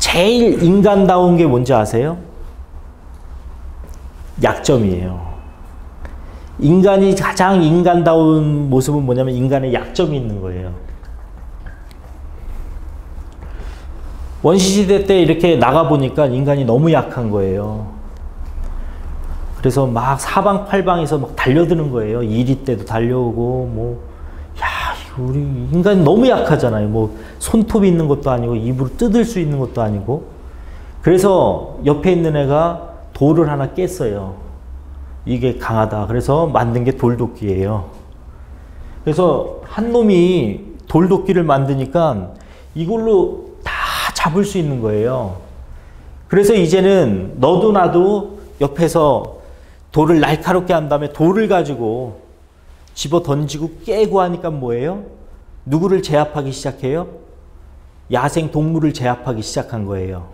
제일 인간다운 게 뭔지 아세요? 약점이에요. 인간이 가장 인간다운 모습은 뭐냐면 인간의 약점이 있는 거예요. 원시시대 때 이렇게 나가보니까 인간이 너무 약한 거예요. 그래서 막 사방팔방에서 막 달려드는 거예요. 이리 때도 달려오고, 뭐, 야, 우리 인간이 너무 약하잖아요. 뭐, 손톱이 있는 것도 아니고, 입으로 뜯을 수 있는 것도 아니고. 그래서 옆에 있는 애가 돌을 하나 깼어요. 이게 강하다. 그래서 만든 게 돌도끼예요. 그래서 한 놈이 돌도끼를 만드니까 이걸로 다 잡을 수 있는 거예요. 그래서 이제는 너도 나도 옆에서 돌을 날카롭게 한 다음에 돌을 가지고 집어 던지고 깨고 하니까 뭐예요? 누구를 제압하기 시작해요? 야생 동물을 제압하기 시작한 거예요.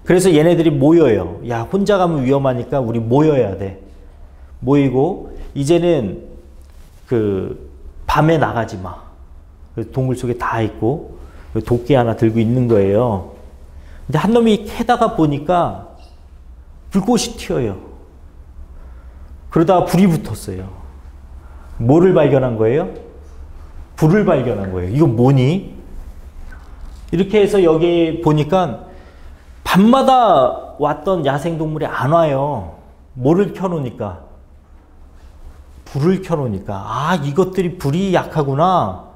그래서 얘네들이 모여요. 야, 혼자 가면 위험하니까 우리 모여야 돼. 모이고 이제는 그 밤에 나가지 마. 동물 속에 다 있고 도끼 하나 들고 있는 거예요. 근데 한 놈이 캐다가 보니까 불꽃이 튀어요. 그러다가 불이 붙었어요. 뭐를 발견한 거예요? 불을 발견한 거예요. 이거 뭐니? 이렇게 해서 여기 보니까 밤마다 왔던 야생동물이 안 와요. 뭐를 켜놓으니까? 불을 켜놓으니까. 아, 이것들이 불이 약하구나.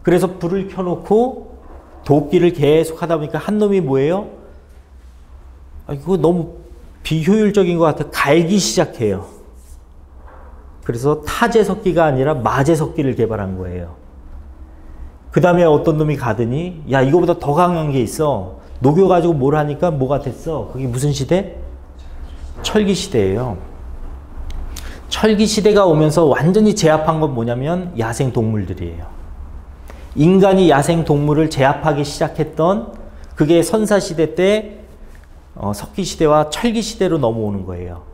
그래서 불을 켜놓고 도끼를 계속 하다 보니까 한 놈이 뭐예요? 아, 이거 너무 비효율적인 것 같아. 갈기 시작해요. 그래서 타제석기가 아니라 마제석기를 개발한 거예요. 그 다음에 어떤 놈이 가더니 야, 이거보다 더 강한 게 있어. 녹여가지고 뭘 하니까 뭐가 됐어? 그게 무슨 시대? 철기 시대예요. 철기 시대가 오면서 완전히 제압한 건 뭐냐면 야생 동물들이에요. 인간이 야생 동물을 제압하기 시작했던 그게 선사시대 때 석기시대와 철기시대로 넘어오는 거예요.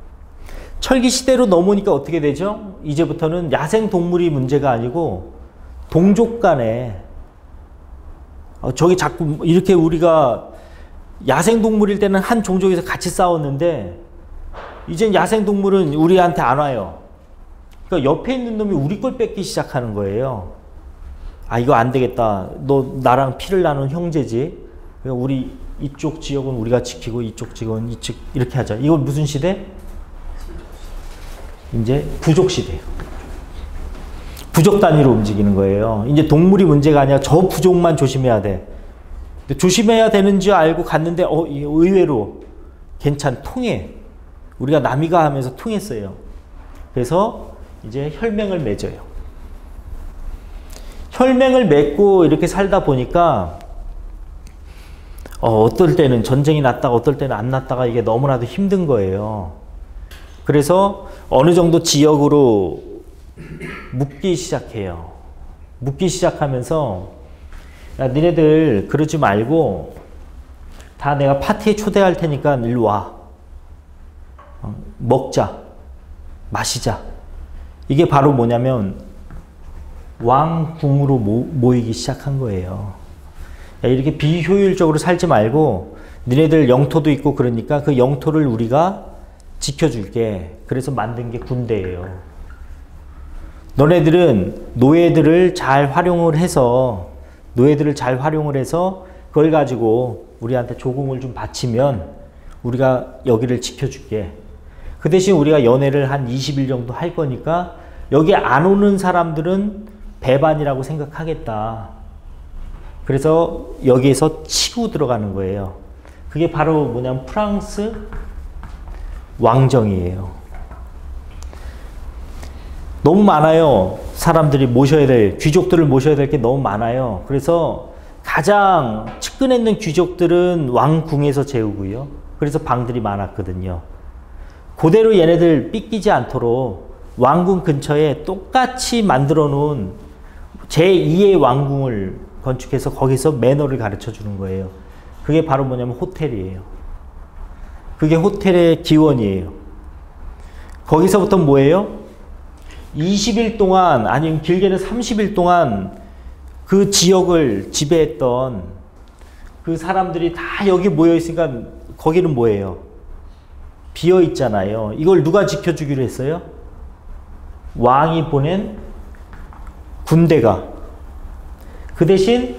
철기시대로 넘어오니까 어떻게 되죠? 이제부터는 야생 동물이 문제가 아니고 동족 간에 저기 자꾸 이렇게 우리가 야생 동물일 때는 한 종족에서 같이 싸웠는데 이젠 야생 동물은 우리한테 안 와요. 그러니까 옆에 있는 놈이 우리 걸 뺏기 시작하는 거예요. 아, 이거 안 되겠다. 너 나랑 피를 나눈 형제지. 그러니까 우리 이쪽 지역은 우리가 지키고 이쪽 지역은 이쪽 이렇게 하자. 이건 무슨 시대? 이제 부족 시대예요. 부족 단위로 움직이는 거예요. 이제 동물이 문제가 아니라 저 부족만 조심해야 돼. 근데 조심해야 되는지 알고 갔는데 의외로 통해. 우리가 남이가 하면서 통했어요. 그래서 이제 혈맹을 맺어요. 혈맹을 맺고 이렇게 살다 보니까 어떨 때는 전쟁이 났다가 어떨 때는 안 났다가 이게 너무나도 힘든 거예요. 그래서 어느 정도 지역으로 묻기 시작해요. 묻기 시작하면서 야, 니네들 그러지 말고 다 내가 파티에 초대할 테니까 일로 와. 먹자. 마시자. 이게 바로 뭐냐면 왕궁으로 모이기 시작한 거예요. 야, 이렇게 비효율적으로 살지 말고 니네들 영토도 있고 그러니까 그 영토를 우리가 지켜줄게. 그래서 만든 게 군대예요. 너네들은 노예들을 잘 활용을 해서 그걸 가지고 우리한테 조공을 좀 바치면 우리가 여기를 지켜줄게. 그 대신 우리가 연애를 한 20일 정도 할 거니까 여기 안 오는 사람들은 배반이라고 생각하겠다. 그래서 여기에서 치고 들어가는 거예요. 그게 바로 뭐냐면 프랑스 왕정이에요. 너무 많아요. 사람들이 모셔야 될, 귀족들을 모셔야 될 게 너무 많아요. 그래서 가장 측근에 있는 귀족들은 왕궁에서 재우고요. 그래서 방들이 많았거든요. 그대로 얘네들 삐끼지 않도록 왕궁 근처에 똑같이 만들어 놓은 제2의 왕궁을 건축해서 거기서 매너를 가르쳐 주는 거예요. 그게 바로 뭐냐면 호텔이에요. 그게 호텔의 기원이에요. 거기서부터 뭐예요? 20일 동안 아니면 길게는 30일 동안 그 지역을 지배했던 그 사람들이 다 여기 모여 있으니까 거기는 뭐예요? 비어 있잖아요. 이걸 누가 지켜주기로 했어요? 왕이 보낸 군대가. 그 대신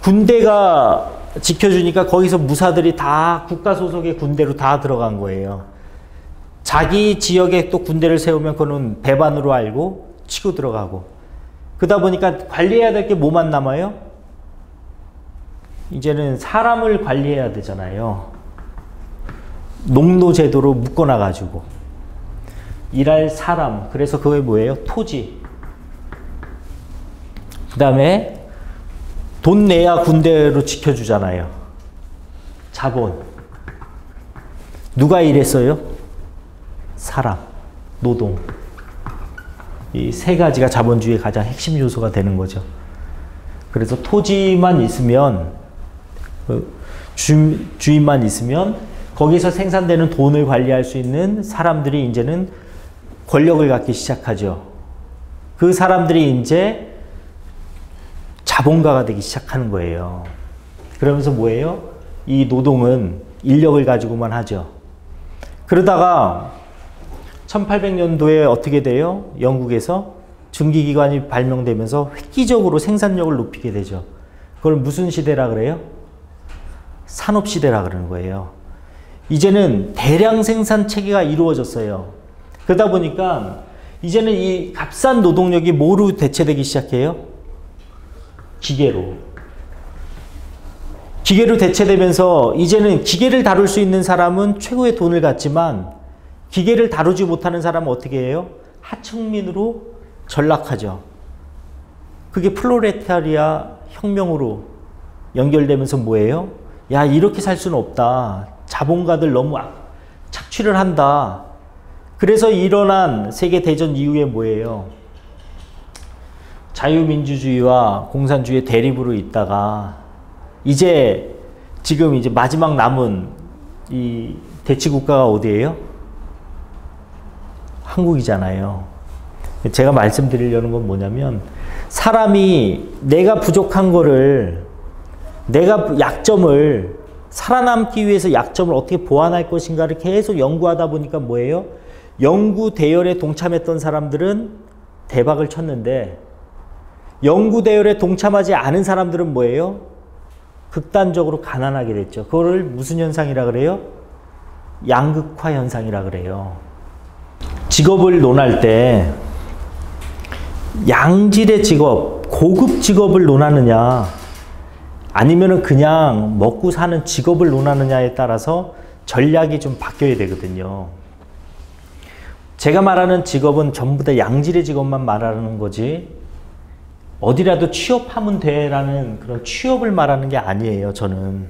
군대가 지켜주니까 거기서 무사들이 다 국가 소속의 군대로 다 들어간 거예요. 자기 지역에 또 군대를 세우면 그거는 배반으로 알고 치고 들어가고. 그러다 보니까 관리해야 될 게 뭐만 남아요? 이제는 사람을 관리해야 되잖아요. 농노제도로 묶어놔가지고. 일할 사람. 그래서 그게 뭐예요? 토지. 그 다음에 돈 내야 군대로 지켜주잖아요. 자본. 누가 일했어요? 사람, 노동. 이 세 가지가 자본주의의 가장 핵심 요소가 되는 거죠. 그래서 토지만 있으면, 주인만 있으면 거기서 생산되는 돈을 관리할 수 있는 사람들이 이제는 권력을 갖기 시작하죠. 그 사람들이 이제 자본가가 되기 시작하는 거예요. 그러면서 뭐예요? 이 노동은 인력을 가지고만 하죠. 그러다가 1800년도에 어떻게 돼요? 영국에서 증기기관이 발명되면서 획기적으로 생산력을 높이게 되죠. 그걸 무슨 시대라 그래요? 산업시대라 그러는 거예요. 이제는 대량 생산 체계가 이루어졌어요. 그러다 보니까 이제는 이 값싼 노동력이 뭐로 대체되기 시작해요? 기계로. 기계로 대체되면서 이제는 기계를 다룰 수 있는 사람은 최고의 돈을 갖지만 기계를 다루지 못하는 사람은 어떻게 해요? 하층민으로 전락하죠. 그게 플로레타리아 혁명으로 연결되면서 뭐예요? 야, 이렇게 살 수는 없다. 자본가들 너무 착취를 한다. 그래서 일어난 세계대전 이후에 뭐예요? 자유민주주의와 공산주의의 대립으로 있다가 지금 이제 마지막 남은 이 대치국가가 어디예요? 한국이잖아요. 제가 말씀드리려는 건 뭐냐면 사람이 내가 부족한 거를 내가 약점을 살아남기 위해서 약점을 어떻게 보완할 것인가를 계속 연구하다 보니까 뭐예요? 연구 대열에 동참했던 사람들은 대박을 쳤는데 연구 대열에 동참하지 않은 사람들은 뭐예요? 극단적으로 가난하게 됐죠. 그거를 무슨 현상이라 그래요? 양극화 현상이라 그래요. 직업을 논할 때 양질의 직업, 고급 직업을 논하느냐 아니면은 그냥 먹고 사는 직업을 논하느냐에 따라서 전략이 좀 바뀌어야 되거든요. 제가 말하는 직업은 전부 다 양질의 직업만 말하는 거지 어디라도 취업하면 돼라는 그런 취업을 말하는 게 아니에요, 저는.